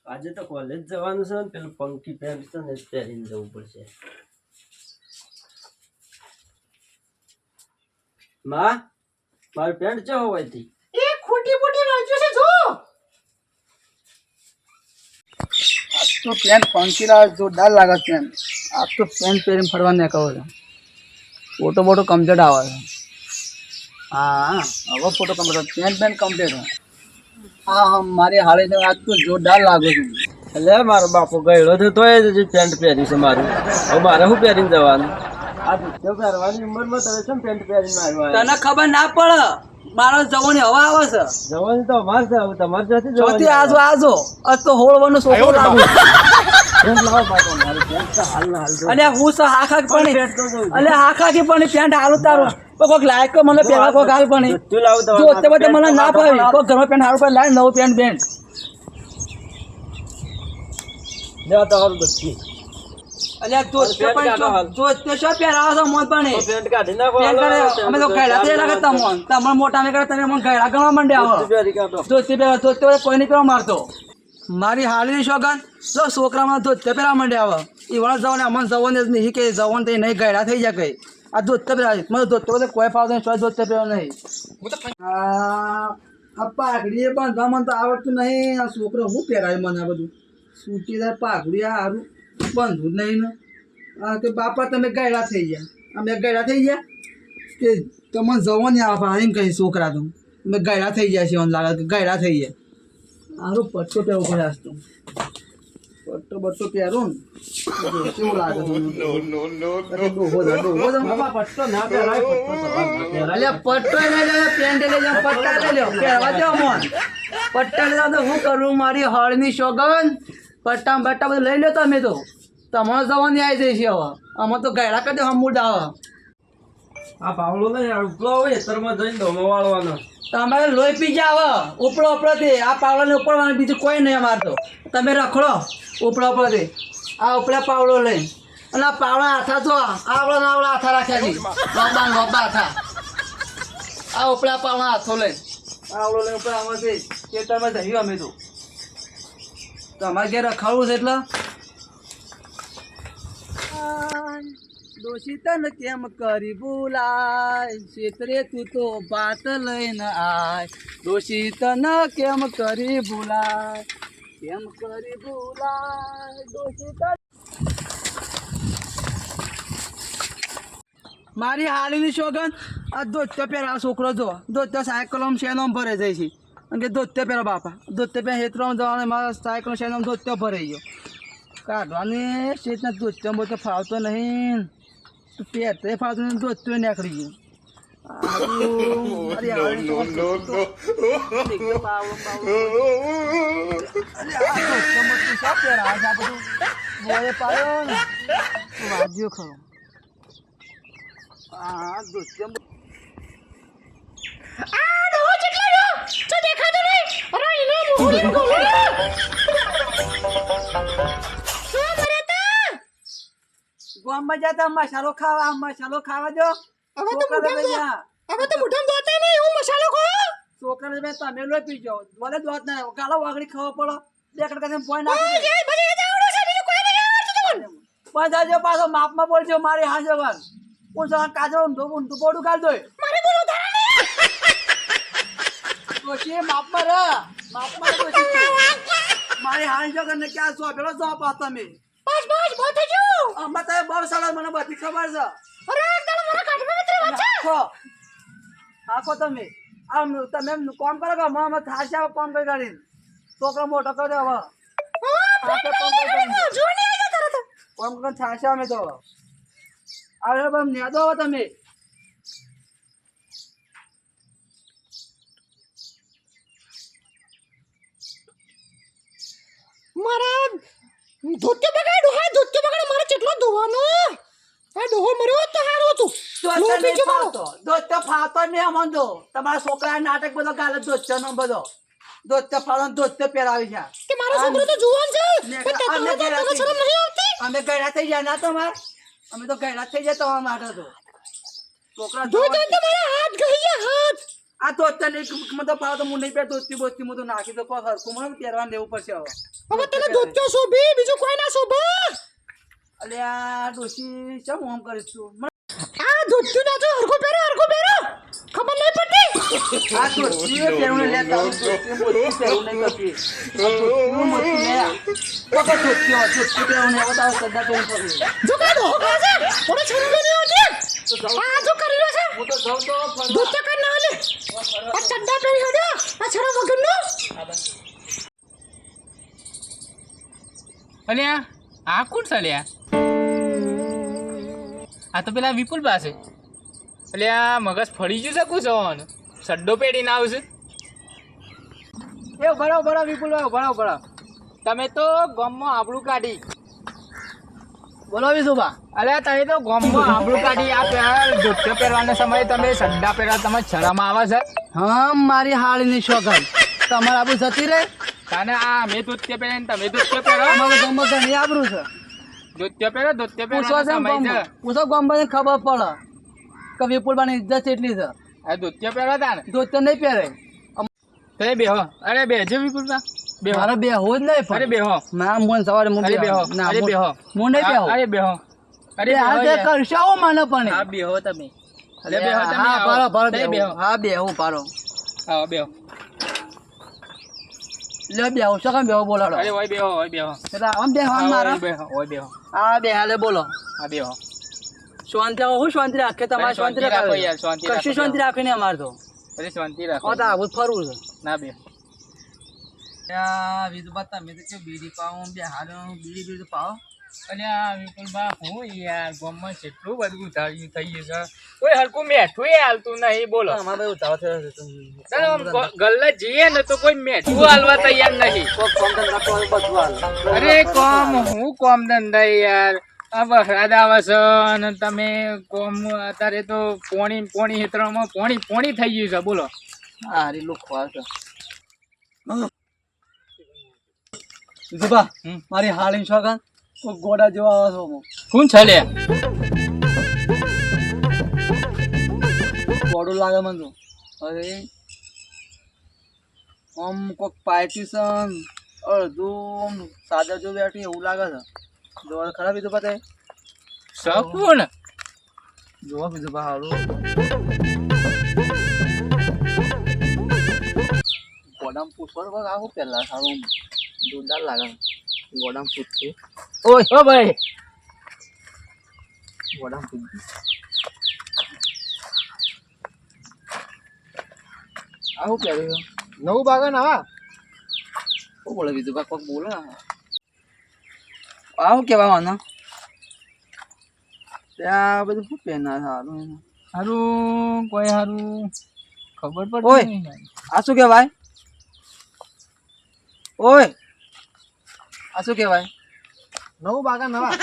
આજે તો કોલેજ જવાનું છે ને પેલું પંકી પેન્ટ છે ને પહેરીને જવું પડશે. માં મારી પેન્ટ ચો હોય હતી એ ખોટી મોટી રાજ્યો છે જો તો પેન્ટ પંકીલા જોરદાર લાગે છે. આ તો પેન્ટ પહેરીને ફરવા નહીં કહો છો. ફોટો બોટો કમ્પ્લીટ આવે છે. હા હવે ફોટો કમ્પ્લીટ પેન્ટ કમ્પ્લીટ હોય. હા મારી હાલે તો આજ તો જોરદાર લાગે છે. એટલે મારો બાપો ગયેલો તો તોય જ પેન્ટ પહેર્યું છે મારું. હવે મારે શું પહેરીને જવાનું? આ દુખ્યો પહેરવાની ઉંમરમાં તમે કેમ પેન્ટ પહેરીને આવ્યા? તને ખબર ના પડે મારો જવાની હવા આવે છે. જવાની તો અમારે છે, હવે તમારે ત્યાંથી ચોથી જવાની. આજો આજ તો હોળવાનો છોકરો લાગુ. પેન્ટ લાવો બાપો, મારી પેન્ટ તો હાલ ના હાલ અને હું તો હાખા પણ પેન્ટ તો જોઉં. એટલે હાખાથી પણ પેન્ટ હાલું તારું કોઈક લાયક મને પહેલા કોઈક હાલ પણ તું લાવ જો તે બધે મને ના ફાવી કોઈ ઘરમાં પેન્ટ હારું પર લાય નવું પેન્ટ લેવા તો હારું દોસ્તી. અલ્યા તો પેન્ટ કાઢો હાલ. તે શું પહેરાવો છો મોત પણ પેન્ટ કાઢી નાખો પેન્ટ હાલો. કરે અમે તો ગયડા તે લાગે તમોન તમને મોટા મેં કરે તમે મને ગયડા ગણવા માંડ્યા આવો પહેરી કાઢો. ધોતી પહેરા ધોતી પહેરા કોઈ નહીં પહેરવા મારતો મારી હાલની શોગન જો છોકરામાં ધોતી પહેરા માંડ્યા આવે એ વણ જવાને અમને જવાને જ નહીં કે જવાન તે નહીં ગયડા થઈ જાય કઈ આ ધોતી પહેરા મને ધોતી બધે કોઈ ફાવતો નહીં ધોતી પહેરા નહીં આ પાઘડી બાંધવા મને તો આવડતું નહીં આ છોકરો હું પહેરાય મને આ બધું સૂટીદાર પાઘડી આ સારું બાંધવું જ નહીં ને હા તો બાપા તમે ગયડા થઈ ગયા અમે ગયડા થઈ ગયા કે તમને જવાની આવે એમ કહી છોકરા તો અમે ગયડા થઈ ગયા છે એમ લાગે કે ગયડા થઈ ગયા સારું પટ્ટો પહેરવો પડે આજ તો પટ્ટો બટ્ટો પહેરો ને કેવું લાગે પટ્ટો ના પહેરાય, પટ્ટો તો હાલ ના પહેરાય. અલ્યા પટ્ટો લઈ લો પેન્ટ લઈ જાઓ પટ્ટા લઈ લો પહેરવા દો મોન પટ્ટા લઈ જાઓ તો હું કરું મારી હળની શોગન પટ્ટા બટ્ટા બધું લઈ લો તમે તો તમારે જવાની આવી જઈશ હવે અમે તો ગયડા કરી દો હમુડ આવે આ પાવલો નહીં, આ ઉપલો હોય એતરમાં જઈને ધોમો વાળવાનો. તમારે લોહી પી જાવ ઉપડો ઉપડોથી આ પાવડાને ઉપડવાનું બીજું કોઈ નહીં અમારે તો તમે રખડો ઉપડો ઉપડોથી આ ઉપડા પાવડો લઈ અને આ પાવડા હાથા જો આવડા ને આવડા હાથા રાખ્યા છે લોબા લોબા હાથા આ ઉપડા પાવડા હાથો લઈ આવડો લઈને ઉપર આમાંથી ખેતરમાં જઈએ અમે તો તમારે ઘેર રખાડવું છે એટલે દોષી તને કેમ કરી બોલાય ક્ષેત્રે તું તો બાત લઈને આય દોષી તને કેમ કરી બોલાય દોષી તને મારી હાલીની શોગન આ ધોત્યો પહેરા છોકરો જો ધોત્યો સાયકલોમ શેનોમ ભરે જાય છે કારણ કે ધોત્યો પહેરા બાપા ધોત્યો પહેરા હેતરોમાં જવાનું મારા સાયકલો શેનોમ ધોત્યો ભરાઈ ગયો કાઢવાની શેતના ધોત્યો બધો ફાવતો નહીં પેટ ફાવતું નહીં ધોત્યો નીકળી ગયું વાજ્યો ખરો આ ધોત્યો આ ડોહો કેટલો રહ્યો તો દેખાતો નહીં અરે એને મોહરી ગોલો શું કરે તા ગામમાં જતા મસાલો ખાવા દો હવે તો મોઢામાં દોતા નહીં હું મસાલો ખાઓ છોકરાને બે તમે લો પી જાઓ મને દોત ના કાલો વાગડી ખાવા પડો બે કડકા પોઈન્ટ ઓય નાખી જય બધી આવડે છે બીજું કોઈ નહીં આવડતું તમને પાછો પાછો માપમાં બોલજો મારી હાજર વાર હું કાજરો ઊંધું પોડું કાઢ દો મારે બોલો ધારા નહીં પછી માપમાં મારી હાજર કરીને ક્યાં સો પેલો સો પા તમે બસ બહુ થઈ ગયું આમાં તમે બહુ સારા મને બધી ખબર છે અરે એકદમ મારા કાઢમાં મિત્ર વાંચા આખો તમે આમ તમે કામ કરો કે મામા થાશે કામ કરી કાઢીને છોકરો મોટો કરી દો હવે જોને આવી તારા તો કામ કરીને થાશે અમે તો હવે પણ નેદો હવે તમે મારા ધોત્યો બગાડો મારે કેટલો ધોવાનો આ ડોહો મર્યો તો હારું હતું લો બીજું મારો દોસ્તો ફાવતો નહીં અમન તો તમારા છોકરા નાટક બધો ગાલે દોસ્તો નો બધો દોસ્તો ફાળો દોસ્તો પહેરાવી છે કે મારો છોકરો તો જુવાન છે પણ તને શરમ નહીં આવતી અમે ગયડા થઈ જાય ના તમાર અમે તો ગયડા થઈ જાય તમારા માટે તો છોકરા ધોઈ તો મારા હાથ ગઈ ગયા હાથ આ તો અત્યારે એક મતલબ પાવ તો હું નહીં પહેરતો બોસ્તી હું તો નાખી તો કોઈ હરખું મને પહેરવાનું લેવું પડશે હવે હવે તને ધોતિયો શોભી બીજું કોઈ ના શોભે અલે આ ડોશી ચમ આમ કરીશ તું આ ધોતિયું ના જો હરખું પહેરો ખબર નહીં પડતી આ ડોશી પહેરવું લેતા આવું ડોશી મોટી પહેરવું નહીં કરતી હું મોટી લે પકડ ડોશી પહેરવું નહીં બતાવો સદા પહેરવું પડે જો કા ડોહો કહે છે થોડી છોડી નહીં હોતી આ જો કરી રહ્યો છે હું તો જાઉં તો ધોતિયા કર ના લે આ ચડ્ડા પહેરી હડ્યો આ છડા વગરનો અલ્યા આ કોણ છે અલ્યા આ તો પેલા વિપુલ પાસે અલ્યા મગજ ફળી ગયું છે કું છે સડ્ડો પેડીને આવશે એ બરાબર વિપુલ બરાબર તમે તો ગામમાં આબરૂ કાઢી બોલો વિશુભા અલ્યા તમે તો ગામમાં આબરૂ કાઢી આ ધોતિયો પહેરવાના સમયે તમે સડ્ડા પહેરવા તમે શરમ આવે છે હા મારી હાળની શોખન તમારે આબુ જતી રહે તને આ અમે ધોતિયો પહેરે ને તમે ધોતિયો પહેરો અમારું ગામમાં ઘણી આબરું છે ધોતિયો પહેરો ધોતિયો પૂછો પહેરવાનો સમય છે પૂછો ગામમાં ખબર પડે કે વિપુલબાની ઇજ્જત એટલી છે આ ધોતિયો પહેરો તા ને ધોતિયો નહીં પહેરે તો બેહો અરે બેહજો વિપુલબા બેહો મારે બે હોજ નહીં અરે બેહો ના મોન સવારે હું અરે બેહો ના અરે બેહો હું નહીં બેહો અરે બેહો અરે આ બેહો તે યાર. કરશો હું મને પણ હા બેહો તમે અરે બેહો તમે હા આવો. પારો પારો તમે બેહો બેહો હા બેહો પારો હા બેહો લે બેહો સકન બેહો બોલાડો અરે ઓય બેહો એટલે આમ બેહો હા, મારા ઓય બેહો હા બેહાલે બોલો હા બેહો શાંતિ હું શાંતિ રાખે તમારે શાંતિ શાંતિ રાખો રાખો યાર, શાંતિ રાખો. કશું શાંતિ રાખે નહીં અમારે તો અરે શાંતિ રાખો હા તો આવું જ ફરવું છે ના બેહો વિધુબા તમે તો કેવું બીડી પાવો બેહાડો બીડી પાવો અને આ વિપુલબા હું યાર ગામમાં કેટલું બધું ઉધાર્યું થઈ ગયું છે કોઈ હરકું મેઠું હાલતું નહીં બોલો અમારે ભાઈ ઉતાવળ થયો છે ચાલો આમ ગલ્લે જઈએ ને તો કોઈ મેઠું હાલવા તૈયાર નહીં અરે કોમ ધંધા યાર આ વરસાદ આવે છે અને તમે કોમ અત્યારે તો પોણી હેતરમાં પોણી થઈ ગયું છે બોલો હારી લુખવા છે વિધુબા મારી હાળી શોખન કોઈ ગોડા જેવા આવે છો કોણ છે લે ગોડું લાગે મને તો અરે આમ કોઈક પાર્ટીશન અડધું સાદા જો બેઠી એવું લાગે છે જોવા ખરાબ વિધુબા તે સપૂર્ણ જોવા વિધુબા હારું ગોડામ પૂછવા બસ આવું પેલા સારું જોરદાર લાગે ગોડામ પૂછશે ઓય ઓ ભાઈ ગોડામ પૂછ આવું પહેર્યું નવું બાગાન આવા શું બોલે વિધુબા કોક બોલે આવું કેવાનું ત્યાં બધું શું પહેના સારું હારું કોઈ હારું ખબર ઓય. પડતી નહીં. આ શું કહેવાય ઓય આ શું કહેવાય નવું બાગાન આવા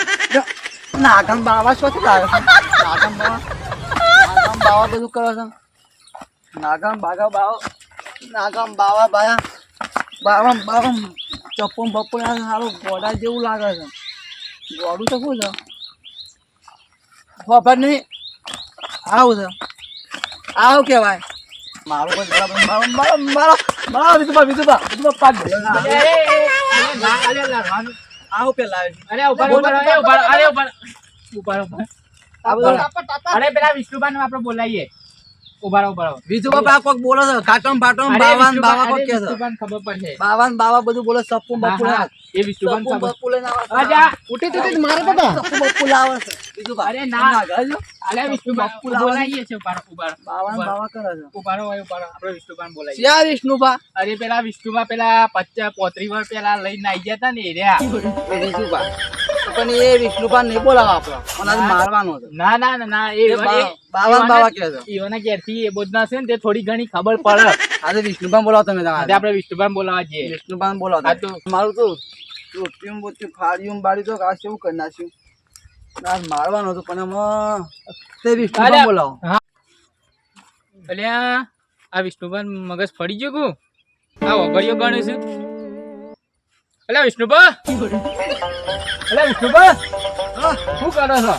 નાગમ બાવા શું લાગે છે નાગમ બાવા બધું કરે છે નાગમ બાવા બાવા ચપ્પુ બપ્પુ સારું ગોડા જેવું લાગે છે ગોડું તો શું છે ખબર નહીં આવું છે આવું કહેવાય મારું કોઈ બરાબર મારા વિધુબા પાક આવું પેલા અરે ઉભા અરે પેલા વિષ્ણુબા ને આપણે બોલાવીએ ઉભા વિધુબા પાક કોક બોલે છે કાટમ બાટમ બાવાન બાવા કોક કે છે ખબર પડશે બાવાન બાવા બધું બોલે સપ્પુ બપ્પુ હા, એ વિષ્ણુબાન સપ્પુ ખબર બપ્પુ લઈને આવે છે. અજા ઉઠી મારે તો સપ્પુ બપ્પુ લાવે છે વિધુબા અરે ના ગાજો અરે વિષ્ણુબા બપ્પુ લાવે. બોલાવીએ છે ઉભા બાવાન બાવા કરે છે આપણે વિષ્ણુબાન બોલાવીએ શ્યા વિષ્ણુબા અરે પેલા વિષ્ણુબા પેલા 35 વર્ષ પેલા લઈને આવી ગયા હતા ને એ રહ્યા એ વિષ્ણુબા તો પણ એ વિષ્ણુબા નહીં બોલાવો આપણો અને મારવાનો છે ના ના ના ના એ બાવાન બાવા કે છે ઈવાના ઘેરથી એ બોધના છે ને તે થોડી ઘણી ખબર પડે આજે વિષ્ણુબા બોલાવો તમે આજે તમારે આપણે વિષ્ણુબાન બોલાવા જઈએ વિષ્ણુબા બોલાવો હા તો મારું તો રોટિયું બોટિયું ફાડ્યું બાળી તો આ કેવું કરી નાખ્યું આ મારવાનું હતું પણ એમાં તે વિષ્ણુબા અલ્યા. બોલાવો અલ્યા આ વિષ્ણુબાન મગજ ફરી ગયું કુ આ વગડિયો ગણે છે અલ્યા વિષ્ણુબા અલ્યા વિષ્ણુબા શું કરો છો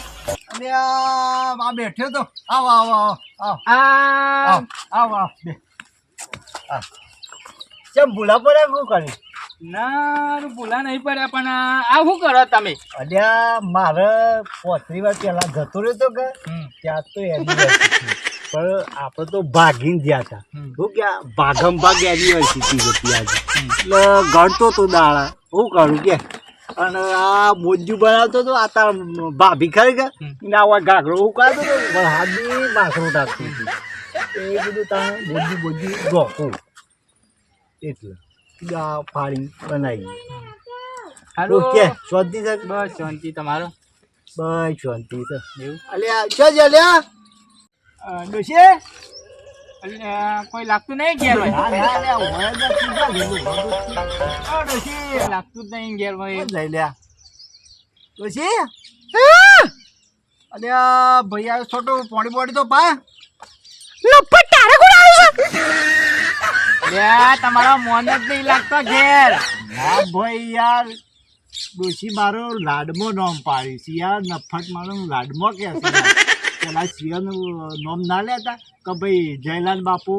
આ બેઠ્યો તો આવો આવો આવો આ આવો આવો ચમ ભૂલા પડે શું કરી ના ભૂલા નહીં પડ્યા પણ આ શું કરો તમે? અલ્યા મારે 35 વાર પહેલા જતો રહ્યો તો કે ત્યાં તો એનિવર્સરી પણ આપણે તો ભાગીને ગયા હતા શું ક્યાં ભાગમ ભાગ એનિવર્સરી હતી આજે એટલે ગણતો તો દાડા શું કરું કે અને આ મોજુ બનાવતો તો આ તાર ભાભી ખરી કે ને આવા ઘાઘરો ઉકાળતો તો વરસાદની બાસરો ટાકતી હતી એ બધું તારે મોજુ ગોખું એટલે આ ફાળી બનાવી હાલો ઓકે શાંતિ છે બસ શાંતિ તમારો બસ શાંતિ છે એવું અલ્યા શું છે અલ્યા ડોશી કોઈ લાગતું નહીં ઘેર ભાઈ ના ના અલ્યા હોય જ નથી જા ડોશી લાગતું જ નહીં ઘેર ભાઈ લઈ લ્યા ડોશી અલ્યા ભાઈ આવ્યો છોટો પોણી પોણી તો પા નફટ તારે કોણ આવ્યું છે તમારો મોન જ નહીં લાગતો ઘેર ના ભાઈ યાર ડોશી મારો લાડમો નોમ પાડી છે યાર નફટ મારો લાડમો કે છે પેલા શિયાનું નોમ ના લેતા કે ભાઈ જયલાલ બાપુ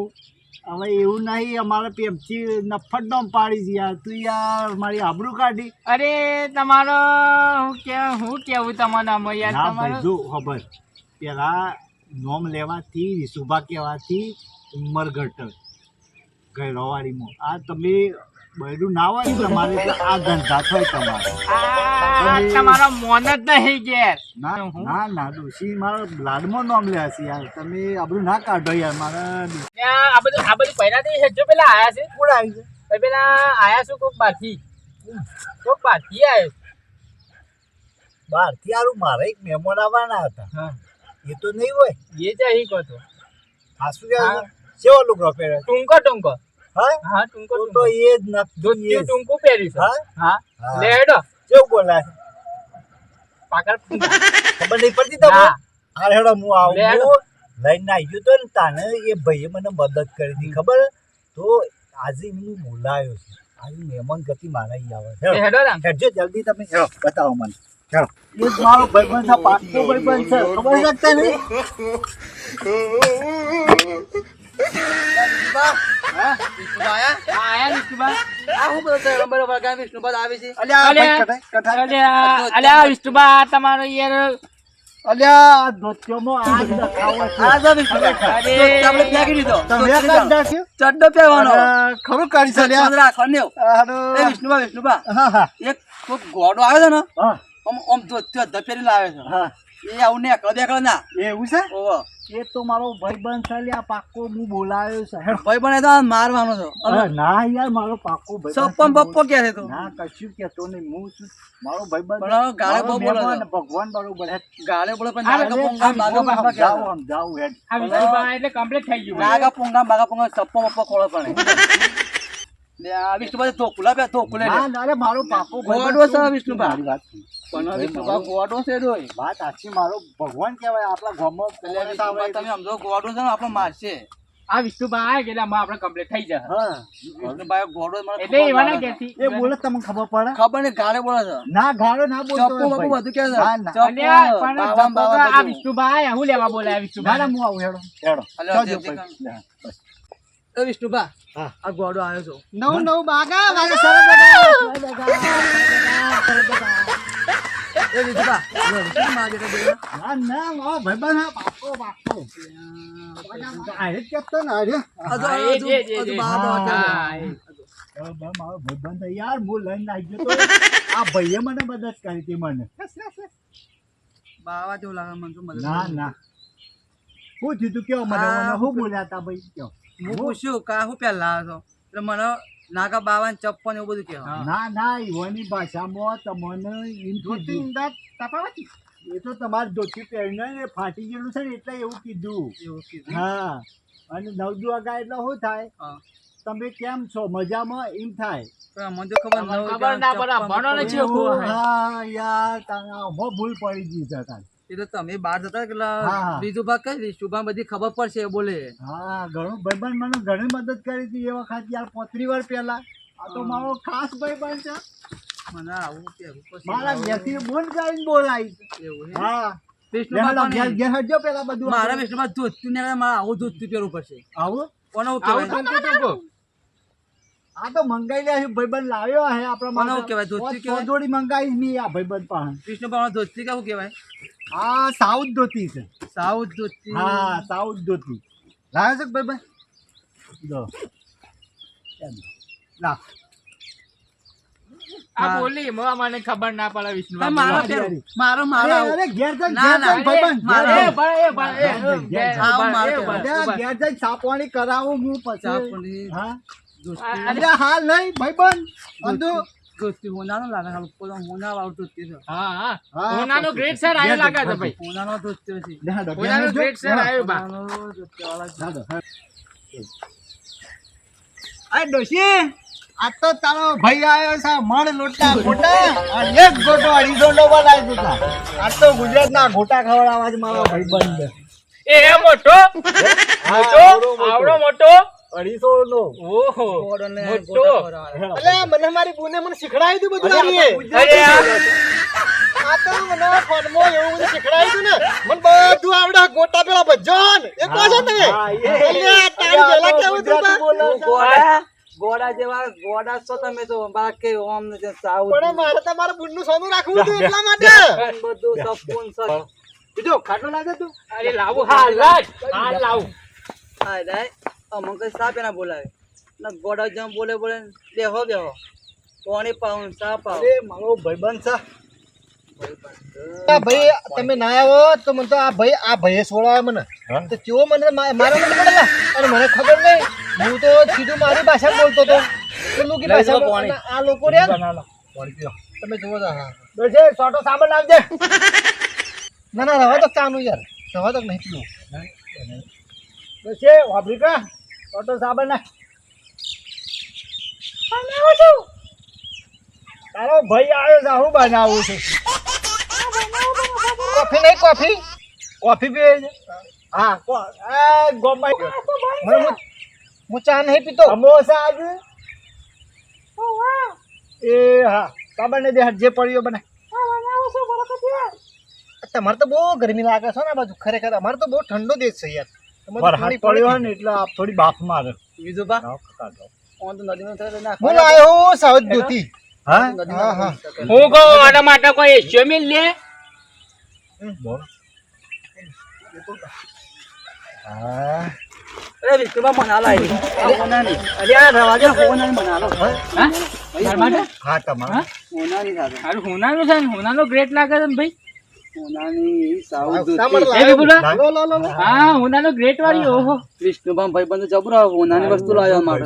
હવે એવું નહીં અમારે પેપથી નફટ નોમ પાડી છે યાર તું યાર મારી આબરૂ કાઢી અરે તમારો હું કેવું તમારા આમાં યાર ના તમારો ભાઈ જો ખબર પેલા નોમ લેવાથી વિશુભા કહેવાથી ઉંમર ઘટક ગયરોવાડીમાં આ તમે બૈરું ના હોય ને તમારે તો આ ધંધા થાય તમારે તમારો મોન જ નહીં ઘેર ના ના ના ડોશી મારો લાડમાં નોમ લે છે યાર તમે આપણું ના કાઢો યાર મારા આ બધું પહેલાથી હજુ પેલા આયા છે કોણ આવી છે ભાઈ પેલા આયા છું કોક બાકી આવ્યો બહારથી હારું મારે એક મહેમાન આવવાના હતા હા એ તો નહીં હોય એ જ અહીં કહો છો આ શું કહેવાય સેવા લુગડો પહેરે ટૂંકો હા હા ટૂંકો તો એ જ નથી ધોતિયું ટૂંકું પહેર્યું છે હા હા હા. લે હેડો કેવું બોલાય પાકર ખબર નહીં પડતી તમને ના. હા હેડો હું આવું લે હેડો. લઈને આવી ગયો તો ને તાને એ ભાઈએ મને મદદ કરી હતી ખબર તો આજે હું બોલાયો છું આજે મહેમાન ગતિ મારા ઈ આવે હેડો હેડો રામ હેડજો જલ્દી તમે હેડો બતાવો મને હેડો એ જ મારો ભાઈબંધ છે પાક્કો ભાઈબંધ છે ખબર છે કે નહીં આયા વિષ્ણુબા અલ્યા અલ્યા. ભાઈ કટાઈ અલ્યા વિષ્ણુબા તમારો યાર અલ્યા ધોતિયોમાં આજ લખાવો છે અરે તમે કાઢ નાખ્યું ચડ્ડો પહેરવાનો અરે, ખરું કરી છે અલ્યા. રાખવાનો હારું. વિષ્ણુબા હા હા એક કોક ગોડો આવે છે ને હા આમ ધોત્યો ધપેરી લાવે છે હા એ આવું ને એકલો ના એવું છે ઓહો એ તો મારો ભાઈબંધ છે લ્યા પાક્કો હું બોલાવ્યો છે હેડો. ભાઈ બને તો મારવાનો છો અરે ના યાર મારો પાક્કો ભાઈબંધ સપ્પમ છે. બપ્પો કે છે તું ના કશું કહેતો નહીં હું છું મારો ભાઈબંધ પણ હવે ગાળે બહુ બોલે છે. ભગવાન બરોબર હે ગાળે બોલે પણ અરે, નાગા પોંગા બાગા પોંગા કે જાઓ આમ જાઓ હેડ આ વિષ્ણુબા એટલે કમ્પ્લીટ થઈ ગયું ભાઈ. નાગા પોંગા બાગા પોંગા સપ્પો બપ્પો ખોળો પડે લે આ વિષ્ણુભાઈ ધોકુલા બે ધોકુલે ના ના અરે મારો પાક્કો ગોડો છે વિષ્ણુભા. મારી વાત છે. પણ વિષ્ણુભા ગોડો છે ડોય વાત સાચી મારો ભગવાન કહેવાય આપણા ગામમાં એટલે વિષ્ણુભા તમે સમજો ગોડો છે ને આપણો મારશે આ વિષ્ણુબા આવે એટલે આમાં આપણે કમ્પ્લીટ થઈ જશે હા વિષ્ણુભાઈ ગોડો મને એટલે ખબર એવાના લાગે છે. ક્યાંથી એ બોલે તમને ખબર પડે ખબર ને ગાળે બોલે છે ના ગાળો ના બોલતો ચપ્પો હોય બપ્પો ભાઈ. બધું કે છે ના, ના. ચપ્પો, અલ્યા, પણ બાવામ બાવા આ બધું. વિષ્ણુબા આયા, હું લેવા બોલાયા ના વિષ્ણુબા ના હું આવું હેડો હેડો અલ્યા, ચાલજો જલ્દી ભાઈ. હા, બસ. એ વિષ્ણુભા હા. આ ગોડો આવ્યો છો નવ બાગા અરે સરસ બેટા. એ વિષ્ણુભા શું માગે છે બેટા? ના ના મારો ભાઈબંધ હા, પાક્કો પાક્કો આ જ કહેતો ને અરે હજુ- હા, એ હજુ- જે, જે, હજુ જે. બા બા કે છે. હા, એ. મારો ભાઈબંધ યાર હું લઈને આવી ગયો તો આ ભાઈએ મને મદદ કરી હતી મને બાવા જેવું લાગે મને તો મદદ ના કરી. ના શું થયું તું કેવો મને હા, મને શું બોલ્યા હતા ભાઈ કયો હું પૂછ્યું કા હું પહેલા આવ્યો છો એટલે મને નાગા બાવા ચપ્પન એવું બધું કહેવાય ના ના ઈવાની ભાષામાં તમને એમ કીધું એ તો તમારે ધોતી પહેરીને ને ફાટી ગયેલું છે ને એટલે એવું કીધું એવું કીધું હા અને નવદુ વાગા એટલે શું થાય હા. તમે કેમ છો મજામાં એમ થાય પણ મને તો ખબર તમને નવ ખબર ના પડે, ચપ્પન ભણો ને બપ્પન. છે. કેવું હોય? હા યાર તારા આમાં ભૂલ પડી ગઈ છે તારે એ તો તમે બહાર જતા એટલે હા. બીજું ભાગ કઈ શુભાન બધી ખબર પડશે એ બોલે હા ઘણું ભાઈબંધ મને ઘણી મદદ કરી હતી એ વખત યાર 35 વાર પહેલા આ તો મારો ખાસ ભાઈબંધ છે મને આવું કેવું પછી મારા આવું. ઘેરથી બોલ કરીને બોલાવી એવું છે. હા વિષ્ણુભા ઘેર પણ ઘેર હટજો પેલા બધું મારા વિષ્ણુભા ધોતું ને મારે આવું ધોતું પહેરવું પડશે આવું કોને હું આવું કહેવાય ટૂંકું ટૂંકું. આ તો મંગાઈ લે ભાઈબંધ લાવ્યો હે આપણા કોને હું કહેવાય? ધોતી કહેવાય? જોડી મંગાઈ મી આ ભાઈબંધ પાસે કૃષ્ણ ધોતી કે શું કહેવાય? આ સાઉથ ધોતી છે સાઉથ ધોતી. હા સાઉથ ધોતી લાવ્યો છે કે ભાઈબંધ જો લા આ બોલી મને ખબર ના પડે વિષ્ણુ હા, મારો પહેરું. મારો અરે આવું. અરે ઘેર જઈને ના, ના, ભાઈબંધ મારો. ઘેર એ બળ, એ બળ, એ, ઘેર, ઘેર, ઘેર, આવો બળ, મારો એ કહેવાય. બળ, અરે ઘેર જઈને સાપવાણી કરાવું હું પછી ચાપડી, હા ધોતી. અરે હાલ નહીં ભાઈબંધ અંધો ધોતી હોનાનો લાગે છે. પેલો હોના વાળું ધોતી છે. હા હા હા, હોનાનો પછી. ગ્રેટ સેટ આવ્યો લાગે છે ભાઈ હોનાનો ધોતી છે. લેહાડો, હોનાનો લેહાડો. ગ્રેટ સેટ આવ્યો બા હોનાનો ધોતી વાળા છે. લેહાડો, હા. આ ડોશી આ તો તારો ભાઈ આવ્યો છે મણ લોટા ગોટા અને એક ગોટો અઢીસોનો બનાવી દીધા આ તો ગુજરાતના ગોટા ખવડાવવા જ મારો ભાઈ બંધ એ મોટો આવડો મોટો 250 નો ઓહો ગોળને મોટો. ગોટા ખવડાવવાના. એટલે મને મારી બુને મને શીખડાવી દીધું બધું આ રીએ. અરે આ તો મને ફોનમાં એવું બધું શીખડાવી દીધું ને મને બધું આવડે ગોટા પેલા ભજન એ કહો છો તમે એટલે આ ટાઈમ પેલા કેવું હતું બા? ગોડા જેવા ગોડા છો તમે તો બાકી ઓમ ને જે સાઉથ પણ મારે તમારા બુનનું સોનું રાખવું હતું એટલા માટે બધું સપૂન સપ બીજો ખાટલો લાગે તું અરે લાવું હાલ લાવું હાય દાય અમન કઈ સાપ એના બોલાવે ના ગોડા જેમ બોલે બોલે બેહો બેહો કોણી પાઉન સા પાઉ અરે મારો ભાઈબંધ છે આ ભાઈ તમે ના આવો તો મને તો આ ભાઈએ છોડાવે મને તો કેવો મને મારા મને પડેલા અને મને ખબર નહીં હું તો સીધું મારી ભાષા બોલતો હતો પેલું કે ભાષા આ લોકો રે તમે જુઓ તો હા દોજે છોટો સાબણ લાવજે ના ના રવા તો ચાનું યાર રવા તો નહીં પીવું દોજે વાપરીકા છોટો સાબણ ના તારો ભાઈ આવ્યો છે હું બનાવું છું કોફી નહીં કોફી કોફી પીવે છે હા ગોમાં મને હું ચા નહીં પીતો સમોસા આજે એ હા ખબર નહીં દે જે પડ્યો બને તમારે તો બહુ ગરમી લાગે છે ને આ બાજુ ખરેખર અમારે તો બહુ ઠંડો દેશ છે યાર તમારે પડ્યો ને એટલે થોડી બાફ મારે બીજું બા ઓન તો નદીમાં થયો ના હું આવ્યો સાઉથ ધોતી હા હા હા હું કહું આના માટે કોઈ એશિયો મિલ લે હા અરે વિષ્ણુબા મનાલા આવી હોના નહીં અરે આ રવાજે હોના મનાલો હા તાર માટે હા તમારે હોના નહીં સાથે અરે હોનાનો છે ને હોનાનો ગ્રેટ લાગે છે ને ભાઈ હોનાની સાઉથ સાંભળ ધોતી. એ બોલા લો લો લો લો હા હોનાનો ગ્રેટ વાળી ઓહો વિષ્ણુબા ભાઈ બંધ જબરો હોનાની વસ્તુ લાવ્યો માટે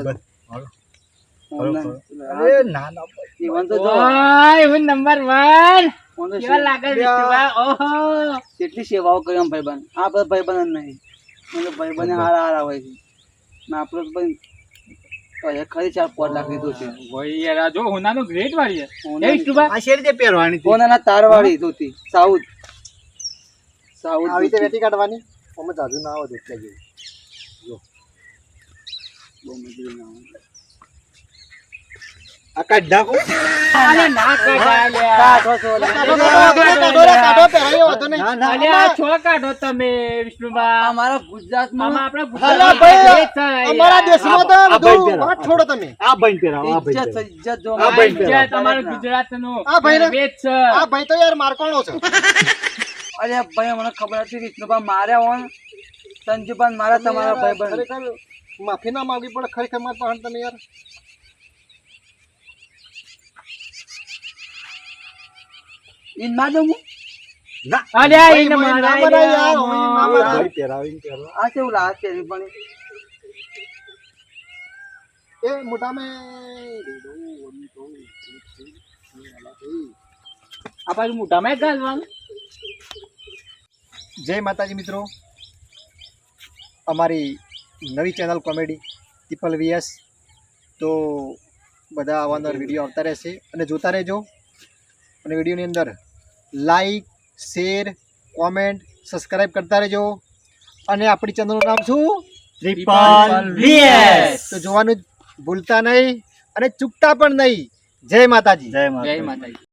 અરે ના ના ઈવન તો જો ઓય હું નંબર 1 ઓન તો કેવા લાગે વિષ્ણુભા ઓહો કેટલી સેવાઓ કરી આમ ભાઈબંધ આ બધા ભાઈબંધ જ નહીં મને ભાઈબંધ હારા હારા હોય છે ને આપણો તો ભાઈ ખરી 4-5 લાખ લીધું છે ભાઈ યાર આ જો હોનાનો ગ્રેટ વાળી છે એ વિષ્ણુભા આ શેર જે પહેરવાની હતી હોનાના તારવાળી ધોતી સાઉથ સાઉથ આવી રીતે વેટી કાઢવાની અમે જાજુ ના આવે એટલે જેવું આ કાઢ નાખો અરે ના કાઢા લ્યા કાઢો છો લે. અરે આ છો કાઢો તમે વિષ્ણુભા અમારા ગુજરાતમાં આમાં અલા આપણા ભાઈ, ગુજરાતમાં great છે અમારા યાર. દેશમાં તો આ ભાઈ બધું પહેરાવો. વાત છોડો તમે આ ભાઈ પહેરાવો આ ભાઈ ઇજ્જત પહેરાવો. ઇજ્જત જો આ ભાઈ મારી. આ તમારું ગુજરાતનું આ ભાઈને- great છે આ ભાઈ તો યાર મારકોણો છે અરે ભાઈ મને ખબર હતી વિષ્ણુભા માર્યા હોન સંજુભાન મારા તમારા ભાઈ બંધ ખરેખર માફી ના માંગવી પડે ખરેખર માર પાસે તમે યાર ઈન ના દઉં હું? અરે ભાઈ, એને ભાઈ, ના મારા મરાય યાર, હવે ના મરાય. ભાઈ પહેરાવીને પહેરાવો. આ કેવું લાગે છે પણ એ મોટામાં આ પાછું મોઢામાં ઘાલવાનું જય માતાજી મિત્રો અમારી નવી ચેનલ કોમેડી પીપલ વીએસ તો બધા અવારનવાર વિડીયો આવતા રહેશે અને જોતા રહેજો અને વિડીયોની અંદર લાઈક શેર કોમેન્ટ સબસ્ક્રાઈબ કરતા રહેજો અને આપણી ચેનલનું નામ શું ટ્રિપલ VS. તો જોવાનું ભૂલતા નહીં અને ચૂકતા પણ નહીં જય માતાજી જય જય માતા માતાજી